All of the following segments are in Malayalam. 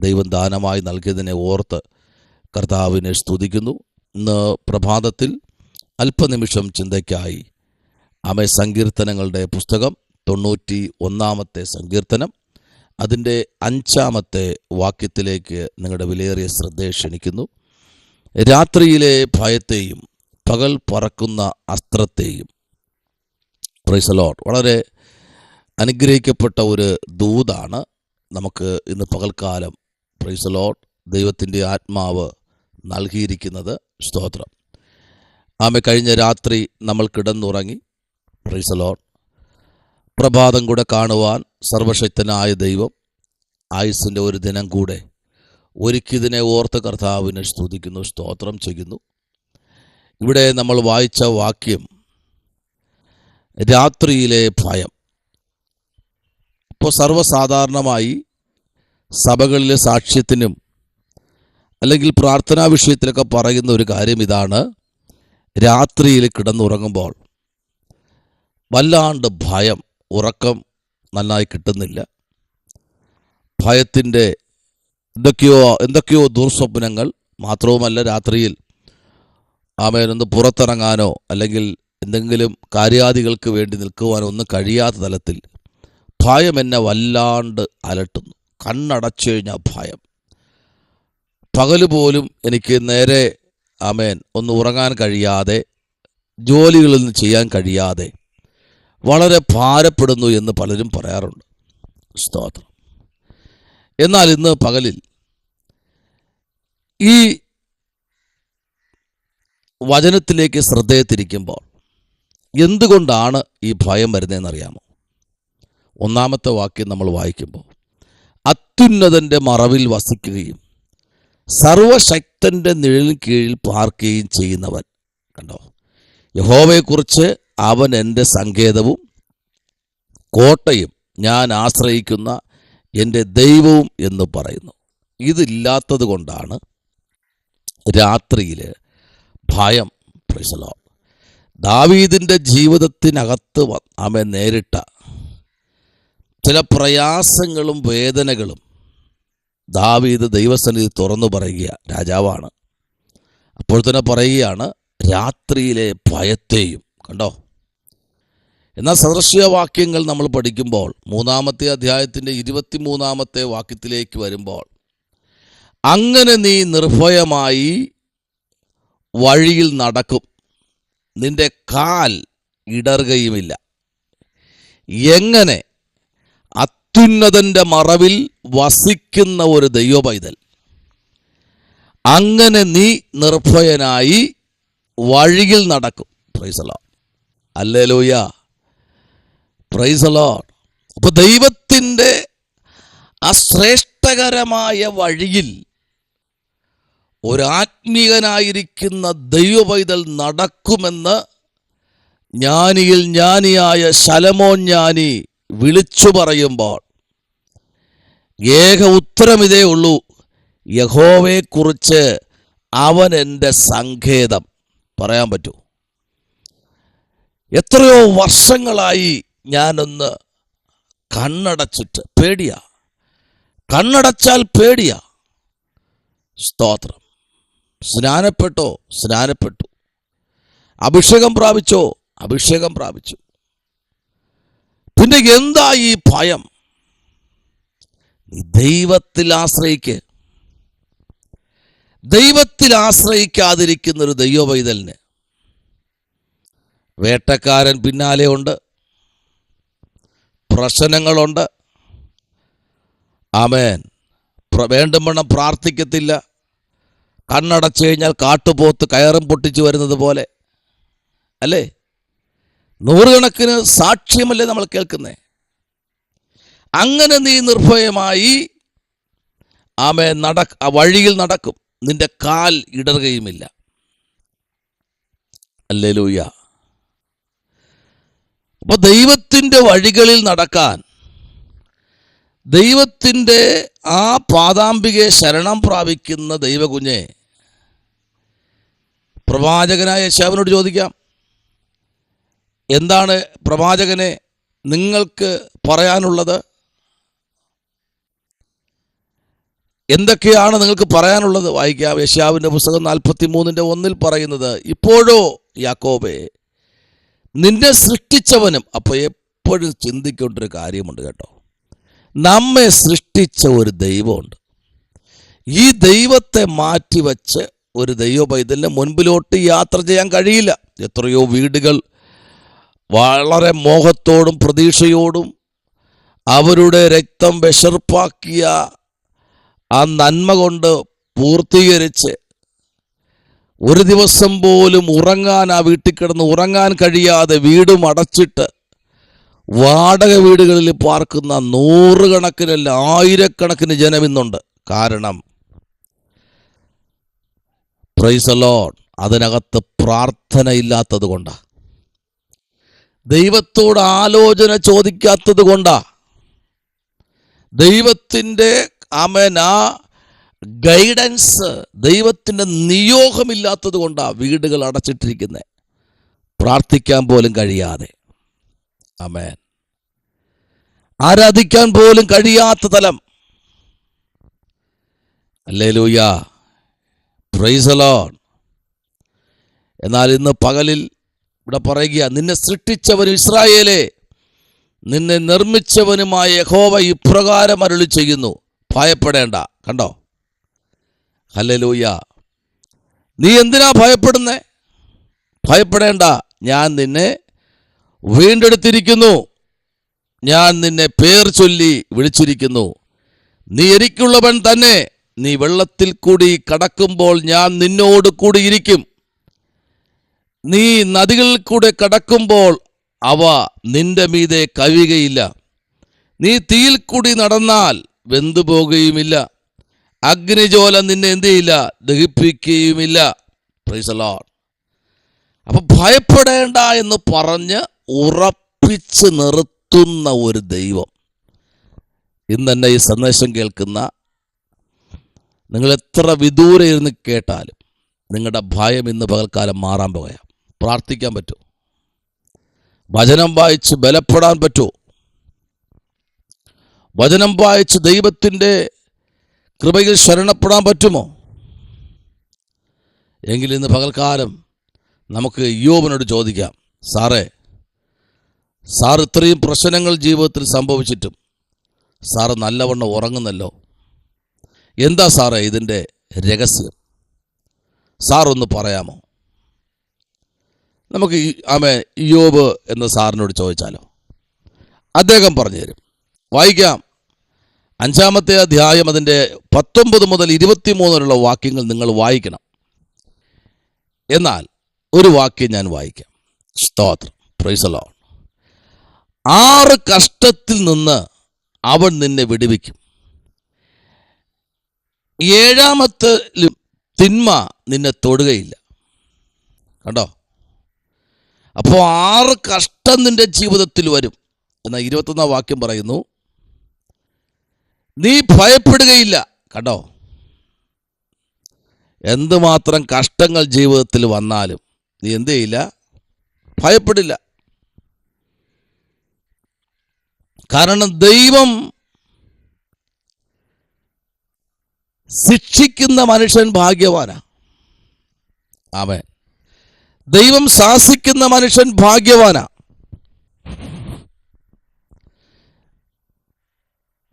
ദൈവം ദാനമായി നൽകിയതിനെ ഓർത്ത് കർത്താവിനെ സ്തുതിക്കുന്നു. ഇന്ന് പ്രഭാതത്തിൽ അല്പനിമിഷം ചിന്തയ്ക്കായി സങ്കീർത്തനങ്ങളുടെ പുസ്തകം 91 സങ്കീർത്തനം അതിൻ്റെ 5 വാക്യത്തിലേക്ക് നിങ്ങളുടെ വിലയേറിയ ശ്രദ്ധയെ ക്ഷണിക്കുന്നു. രാത്രിയിലെ ഭയത്തെയും പകൽ പറക്കുന്ന അസ്ത്രത്തെയും. Price the Lord. വളരെ അനുഗ്രഹിക്കപ്പെട്ട ഒരു ദൂതാണ് നമുക്ക് ഇന്ന് പകൽക്കാലം പ്രൈസ് ദി ലോർഡ് ദൈവത്തിൻ്റെ ആത്മാവ് നൽകിയിരിക്കുന്നത്. സ്തോത്രം. കഴിഞ്ഞ രാത്രി നമ്മൾ കിടന്നുറങ്ങി. Price the Lord. പ്രഭാതം കൂടെ കാണുവാൻ സർവശക്തനായ ദൈവം ആയുസ്സിൻ്റെ ഒരു ദിനം കൂടെ ഒരുക്കിയതിനെ ഓർത്ത് കർത്താവിനെ സ്തുതിക്കുന്നു, സ്തോത്രം ചെയ്യുന്നു. ഇവിടെ നമ്മൾ വായിച്ച വാക്യം രാത്രിയിലെ ഭയം. ഇപ്പോൾ സർവ്വസാധാരണമായി സഭകളിലെ സാക്ഷ്യത്തിനും അല്ലെങ്കിൽ പ്രാർത്ഥനാ വിഷയത്തിലൊക്കെ പറയുന്ന ഒരു കാര്യം ഇതാണ്: രാത്രിയിൽ കിടന്നുറങ്ങുമ്പോൾ വല്ലാണ്ട് ഭയം, ഉറക്കം നന്നായി കിട്ടുന്നില്ല. ഭയത്തിൻ്റെ എന്തൊക്കെയോ ദുർസ്വപ്നങ്ങൾ. മാത്രവുമല്ല, രാത്രിയിൽ ഒന്ന് പുറത്തിറങ്ങാനോ അല്ലെങ്കിൽ എന്തെങ്കിലും കാര്യാദികൾക്ക് വേണ്ടി നിൽക്കുവാനോ ഒന്നും കഴിയാത്ത തലത്തിൽ ഭയം എന്നെ വല്ലാണ്ട് അലട്ടുന്നു. കണ്ണടച്ചു കഴിഞ്ഞാൽ ഭയം. പകല് പോലും എനിക്ക് നേരെ ഒന്ന് ഉറങ്ങാൻ കഴിയാതെ, ജോലികളൊന്നും ചെയ്യാൻ കഴിയാതെ വളരെ ഭാരപ്പെടുന്നു എന്ന് പലരും പറയാറുണ്ട്. സ്തോത്രം. എന്നാൽ ഇന്ന് പകലിൽ ഈ വചനത്തിലേക്ക് ശ്രദ്ധയെ തിരിക്കുമ്പോൾ എന്തുകൊണ്ടാണ് ഈ ഭയം വരുന്നതെന്നറിയാമോ? 1 വാക്യം നമ്മൾ വായിക്കുമ്പോൾ, അത്യുന്നതൻ്റെ മറവിൽ വസിക്കുകയും സർവശക്തൻ്റെ നിഴലിൻ കീഴിൽ പാർക്കുകയും ചെയ്യുന്നവൻ. കണ്ടോ? യഹോവയെക്കുറിച്ച് അവൻ എൻ്റെ സങ്കേതവും കോട്ടയും ഞാൻ ആശ്രയിക്കുന്ന എൻ്റെ ദൈവവും എന്ന് പറയുന്നു. ഇതില്ലാത്തത് കൊണ്ടാണ് രാത്രിയിൽ ഭയം. Price the Lord. ദാവീദിൻ്റെ ജീവിതത്തിനകത്ത് അവൻ നേരിട്ട ചില പ്രയാസങ്ങളും വേദനകളും ദാവീദ് ദൈവസന്നിധി തുറന്നു പറയുക. രാജാവാണ്. അപ്പോൾ തന്നെ പറയുകയാണ്, രാത്രിയിലെ ഭയത്തെയും. കണ്ടോ? എന്നാൽ സദൃശ്യവാക്യങ്ങൾ നമ്മൾ പഠിക്കുമ്പോൾ 3 അധ്യായത്തിൻ്റെ 23 വാക്യത്തിലേക്ക് വരുമ്പോൾ, അങ്ങനെ നീ നിർഭയമായി വഴിയിൽ നടക്കും, നിന്റെ കാൽ ഇടറുകയുമില്ല. എങ്ങനെ? അത്യുന്നതൻ്റെ മറവിൽ വസിക്കുന്ന ഒരു ദൈവപൈതൽ. അങ്ങനെ നീ നിർഭയനായി വഴിയിൽ നടക്കും. Price the Lord. Hallelujah. Price the Lord. അപ്പോൾ ദൈവത്തിൻ്റെ ആ ശ്രേഷ്ഠകരമായ വഴിയിൽ ഒരു ആത്മീയനായിരിക്കുന്ന ദൈവപൈതൽ നടക്കുമെന്ന് ജ്ഞാനിയിൽ ജ്ഞാനിയായ ശലോമോൻ ജ്ഞാനി വിളിച്ചു പറയുമ്പോൾ ഏക ഉത്തരം ഇതേ ഉള്ളൂ: യഹോവയെക്കുറിച്ച് അവൻ എൻ്റെ സങ്കേതം. പറയാൻ പറ്റൂ? എത്രയോ വർഷങ്ങളായി ഞാനൊന്ന് കണ്ണടച്ചിട്ട് പേടിയാ. കണ്ണടച്ചാൽ പേടിയാ. സ്തോത്രം. സ്നാനപ്പെട്ടോ? സ്നാനപ്പെട്ടു. അഭിഷേകം പ്രാപിച്ചോ? അഭിഷേകം പ്രാപിച്ചു. പിന്നെ എന്താ ഈ ഭയം? ദൈവത്തിൽ ആശ്രയിക്ക്. ദൈവത്തിൽ ആശ്രയിക്കാതിരിക്കുന്നൊരു ദൈവപൈതലിന് വേട്ടക്കാരൻ പിന്നാലെ ഉണ്ട്, പ്രശ്നങ്ങളുണ്ട്. വേണ്ടുവണ്ണം പ്രാർത്ഥിക്കത്തില്ല. കണ്ണടച്ചു കഴിഞ്ഞാൽ കാട്ടുപോത്ത് കയറും പൊട്ടിച്ചു വരുന്നത് പോലെ അല്ലേ? നൂറുകണക്കിന് സാക്ഷ്യമല്ലേ നമ്മൾ കേൾക്കുന്നേ? അങ്ങനെ നീ നിർഭയമായി വഴിയിൽ നടക്കും, നിന്റെ കാൽ ഇടറുകയുമില്ല. ഹല്ലേലൂയ. അപ്പോൾ ദൈവത്തിൻ്റെ വഴികളിൽ നടക്കാൻ, ദൈവത്തിൻ്റെ ആ പാദാംബികയെ ശരണം പ്രാപിക്കുന്ന ദൈവകുഞ്ഞെ, പ്രവാചകനായ യെശയ്യാവിനോട് ചോദിക്കാം, എന്താണ് പ്രവാചകനെ നിങ്ങൾക്ക് പറയാനുള്ളത്? എന്തൊക്കെയാണ് നിങ്ങൾക്ക് പറയാനുള്ളത്? വായിക്കാം. യെശയ്യാവിൻ്റെ പുസ്തകം 43:1 പറയുന്നത്, ഇപ്പോഴോ യാക്കോബേ, നിന്നെ സൃഷ്ടിച്ചവനും. അപ്പോൾ എപ്പോഴും ചിന്തിക്കേണ്ട ഒരു കാര്യമുണ്ട് കേട്ടോ. നമ്മെ സൃഷ്ടിച്ച ഒരു ദൈവമുണ്ട്. ഈ ദൈവത്തെ മാറ്റിവെച്ച് ഒരു ദൈവ പൈതലിന് മുൻപിലോട്ട് യാത്ര ചെയ്യാൻ കഴിയില്ല. എത്രയോ വീടുകൾ വളരെ മോഹത്തോടും പ്രതീക്ഷയോടും അവരുടെ രക്തം വിശർപ്പാക്കിയ ആ നന്മ കൊണ്ട് പൂർത്തീകരിച്ച് ഒരു ദിവസം പോലും ഉറങ്ങാൻ, ആ വീട്ടിൽ കിടന്ന് ഉറങ്ങാൻ കഴിയാതെ വീടും അടച്ചിട്ട് വാടക വീടുകളിൽ പാർക്കുന്ന നൂറുകണക്കിനല്ല ആയിരക്കണക്കിന് ജനം ഇന്നുണ്ട്. കാരണം പ്രൈസ് ദി ലോർഡ്, അതിനകത്ത് പ്രാർത്ഥന ഇല്ലാത്തത് കൊണ്ടാ, ദൈവത്തോട് ആലോചന ചോദിക്കാത്തത് കൊണ്ടാ, ദൈവത്തിൻ്റെ ആ ഗൈഡൻസ്, ദൈവത്തിൻ്റെ നിയോഗമില്ലാത്തത് കൊണ്ടാ വീടുകൾ അടച്ചിട്ടിരിക്കുന്നത്, പ്രാർത്ഥിക്കാൻ പോലും കഴിയാതെ. ആമേൻ. ആരാധിക്കാൻ പോലും കഴിയാത്ത തലം. Hallelujah, price the Lord. എന്നാൽ ഇന്ന് പകലിൽ ഇവിടെ പറയുക, നിന്നെ സൃഷ്ടിച്ചവനും ഇസ്രായേലേ, നിന്നെ നിർമ്മിച്ചവനുമായ യഹോവ ഇപ്രകാരം അരുളി ചെയ്യുന്നു, ഭയപ്പെടേണ്ട. കണ്ടോ? ഹല്ലേലൂയ. നീ എന്തിനാ ഭയപ്പെടുന്നേ? ഭയപ്പെടേണ്ട, ഞാൻ നിന്നെ വീണ്ടെടുത്തിരിക്കുന്നു, ഞാൻ നിന്നെ പേർ ചൊല്ലി വിളിച്ചിരിക്കുന്നു. നീ എനിക്കുള്ളവൻ തന്നെ. നീ വെള്ളത്തിൽ കൂടി കടക്കുമ്പോൾ ഞാൻ നിന്നോട് കൂടി ഇരിക്കും. നീ നദികളിൽ കൂടെ കടക്കുമ്പോൾ അവ നിന്റെ മീതെ കവിയുകയില്ല. നീ തീയിൽ കൂടി നടന്നാൽ വെന്തുപോകുകയുമില്ല. അഗ്നിജ്വാല നിന്നെ എന്ത് ചെയ്യില്ല? ദഹിപ്പിക്കുകയുമില്ല. Praise the lord. അപ്പൊ ഭയപ്പെടേണ്ട എന്ന് പറഞ്ഞ് ഉറപ്പിച്ച് നിർത്തുന്ന ഒരു ദൈവം. ഇന്ന് തന്നെ ഈ സന്ദേശം കേൾക്കുന്ന നിങ്ങൾ എത്ര വിദൂരെ ഇരുന്ന് കേട്ടാലും നിങ്ങളുടെ ഭയം ഇന്ന് പകൽക്കാലം മാറാൻ പോകുകയാണ്. പ്രാർത്ഥിക്കാൻ പറ്റുമോ? വചനം വായിച്ച് ബലപ്പെടാൻ പറ്റുമോ? വചനം വായിച്ച് ദൈവത്തിൻ്റെ കൃപയിൽ ശരണപ്പെടാൻ പറ്റുമോ? എങ്കിൽ ഇന്ന് പകൽക്കാലം നമുക്ക് യോബിനോട് ചോദിക്കാം, സാർ ഇത്രയും പ്രശ്നങ്ങൾ ജീവിതത്തിൽ സംഭവിച്ചിട്ടും സാറ് നല്ലവണ്ണം ഉറങ്ങുന്നല്ലോ, എന്താ സാറേ ഇതിൻ്റെ രഹസ്യം? സാറൊന്ന് പറയാമോ? നമുക്ക് യോബ് എന്ന സാറിനോട് ചോദിച്ചാലോ? അദ്ദേഹം പറഞ്ഞു തരും. വായിക്കാം. 5-ാമത്തെ അധ്യായം അതിൻ്റെ 19 മുതൽ 23 വരെയുള്ള വാക്യങ്ങൾ നിങ്ങൾ വായിക്കണം. എന്നാൽ ഒരു വാക്യം ഞാൻ വായിക്കാം. സ്തോത്രം, പ്രൈസ് ദി ലോർഡ്. 6 കഷ്ടത്തിൽ നിന്ന് അവൻ നിന്നെ വിടുവിക്കും. 7-ാമത്തെ തിന്മ നിന്നെ തൊടുകയില്ല. കണ്ടോ? അപ്പോൾ 6 കഷ്ടം നിന്റെ ജീവിതത്തിൽ വരും. എന്നാൽ 21-ാം വാക്യം പറയുന്നു, നീ ഭയപ്പെടുകയില്ല. കണ്ടോ? എന്തുമാത്രം കഷ്ടങ്ങൾ ജീവിതത്തിൽ വന്നാലും നീ എന്ത് ചെയ്യില്ല? ഭയപ്പെടില്ല. കാരണം ദൈവം ശിക്ഷിക്കുന്ന മനുഷ്യൻ ഭാഗ്യവാനാ. ആമേൻ. ദൈവം ശാസിക്കുന്ന മനുഷ്യൻ ഭാഗ്യവാനാ.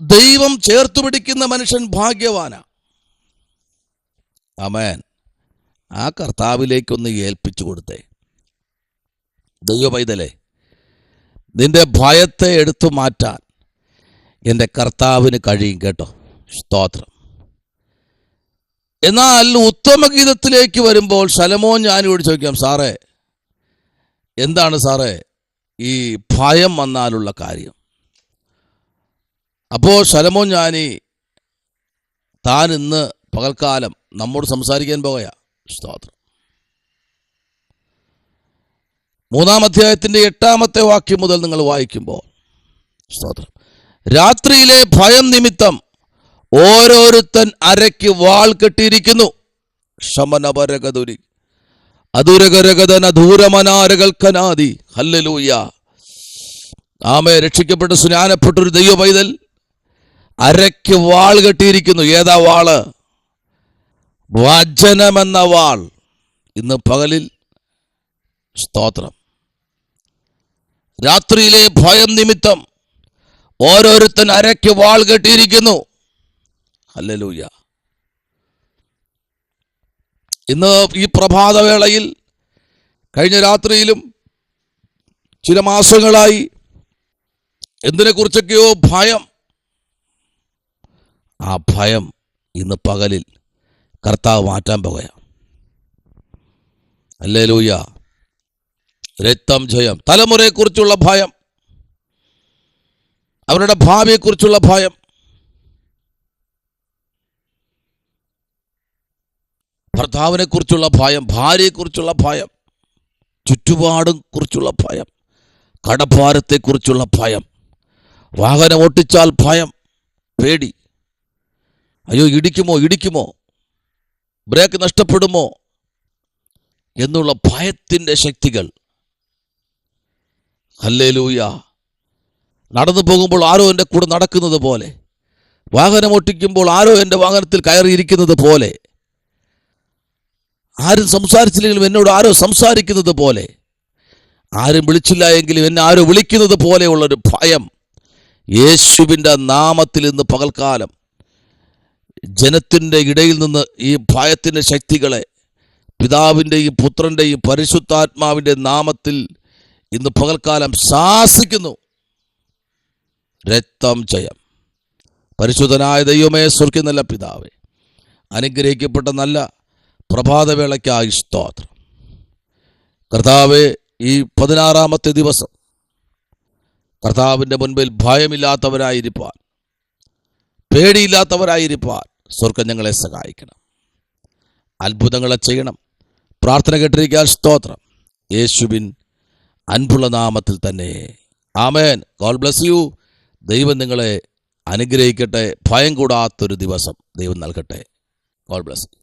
ദൈവം ചേർത്തു പിടിക്കുന്ന മനുഷ്യൻ ഭാഗ്യവാനാ. ആമേൻ. ആ കർത്താവിലേക്കൊന്ന് ഏൽപ്പിച്ചു കൊടുത്തേ. ദൈവ പൈതലേ, നിന്റെ ഭയത്തെ എടുത്തു മാറ്റാൻ എൻ്റെ കർത്താവിന് കഴിയും കേട്ടോ. സ്തോത്രം. എന്നാൽ ഉത്തമഗീതത്തിലേക്ക് വരുമ്പോൾ ശലോമോൻ ഞാനിവിടെ ചോദിക്കാം, സാറേ എന്താണ് സാറേ ഈ ഭയം വന്നാലുള്ള കാര്യം? അപ്പോൾ ശലോമോൻ ജ്ഞാനി താൻ ഇന്ന് പകൽക്കാലം നമ്മോട് സംസാരിക്കാൻ പോകുകയാ. സ്തോത്രം. 3-ാം അധ്യായത്തിൻ്റെ 8-ാമത്തെ വാക്യം മുതൽ നിങ്ങൾ വായിക്കുമ്പോൾ, സ്തോത്രം, രാത്രിയിലെ ഭയം നിമിത്തം ഓരോരുത്തൻ അരയ്ക്ക് വാൾ കെട്ടിയിരിക്കുന്നു. ശമനപരകതുരി അതുരകരകതന ധൂരമനാരകൽക്കനാദി. ഹല്ലേലൂയ. ആമേ. രക്ഷിക്കപ്പെട്ട് സ്നാനപ്പെട്ടൊരു ദൈവ പൈതൽ അരയ്ക്ക് വാൾ കെട്ടിയിരിക്കുന്നു. ഏതാ വാള്? വചനമെന്ന വാൾ. ഇന്ന് പകലിൽ സ്തോത്രം, രാത്രിയിലെ ഭയം നിമിത്തം ഓരോരുത്തൻ അരയ്ക്ക് വാൾ കെട്ടിയിരിക്കുന്നു. ഹല്ലേലൂയ. ഇന്ന് ഈ പ്രഭാതവേളയിൽ, കഴിഞ്ഞ രാത്രിയിലും ചില മാസങ്ങളായി എന്തിനെക്കുറിച്ചൊക്കെയോ ഭയം. ആ ഭയം ഇന്ന് പകലിൽ കർത്താവ് മാറ്റാൻ പോകുകയാണ്. ഹല്ലേലൂയ. രക്തം ജയം. തലമുറയെക്കുറിച്ചുള്ള ഭയം, അവരുടെ ഭാവിയെക്കുറിച്ചുള്ള ഭയം, ഭർത്താവിനെ കുറിച്ചുള്ള ഭയം, ഭാര്യയെക്കുറിച്ചുള്ള ഭയം, ചുറ്റുപാടും കുറിച്ചുള്ള ഭയം, കടഭാരത്തെക്കുറിച്ചുള്ള ഭയം, വാഹനം ഓട്ടിച്ചാൽ ഭയം, പേടി. അയ്യോ, ഇടിക്കുമോ, ബ്രേക്ക് നഷ്ടപ്പെടുമോ എന്നുള്ള ഭയത്തിൻ്റെ ശക്തികൾ. ഹല്ലേലൂയ. നടന്നു പോകുമ്പോൾ ആരോ എൻ്റെ കൂടെ നടക്കുന്നത് പോലെ, വാഹനം ഓട്ടിക്കുമ്പോൾ ആരോ എൻ്റെ വാഹനത്തിൽ കയറിയിരിക്കുന്നത് പോലെ, ആരും സംസാരിച്ചില്ലെങ്കിലും എന്നോട് ആരോ സംസാരിക്കുന്നത് പോലെ, ആരും വിളിച്ചില്ല എങ്കിലും എന്നെ ആരോ വിളിക്കുന്നത് പോലെയുള്ളൊരു ഭയം. യേശുവിൻ്റെ നാമത്തിൽ ഇന്ന് പകൽക്കാലം ജനത്തിൻ്റെ ഇടയിൽ നിന്ന് ഈ ഭയത്തിൻ്റെ ശക്തികളെ പിതാവിൻ്റെയും പുത്രൻ്റെയും പരിശുദ്ധാത്മാവിൻ്റെ നാമത്തിൽ ഇന്ന് പകൽക്കാലം ശാസിക്കുന്നു. രക്തം ജയം. പരിശുദ്ധനായ ദൈവമേ, സ്വർഗ്ഗീയ നല്ല പിതാവേ, അനുഗ്രഹിക്കപ്പെട്ട നല്ല പ്രഭാതവേളയ്ക്കായി സ്തോത്രം. കർത്താവേ, ഈ 16-ാമത്തെ ദിവസം കർത്താവിൻ്റെ മുൻപിൽ ഭയമില്ലാത്തവരായിരിക്കാൻ, പേടിയില്ലാത്തവരായിരിക്കാൻ സ്വർഗ്ഗം ഞങ്ങളെ സഹായിക്കണം. അത്ഭുതങ്ങളെ ചെയ്യണം. പ്രാർത്ഥന കേട്ടിരിക്കാൻ സ്തോത്രം. യേശുവിൻ അൻപുള്ള നാമത്തിൽ തന്നെ ആമേൻ. God bless you. ദൈവം നിങ്ങളെ അനുഗ്രഹിക്കട്ടെ. ഭയം കൂടാത്തൊരു ദിവസം ദൈവം നൽകട്ടെ. God bless you.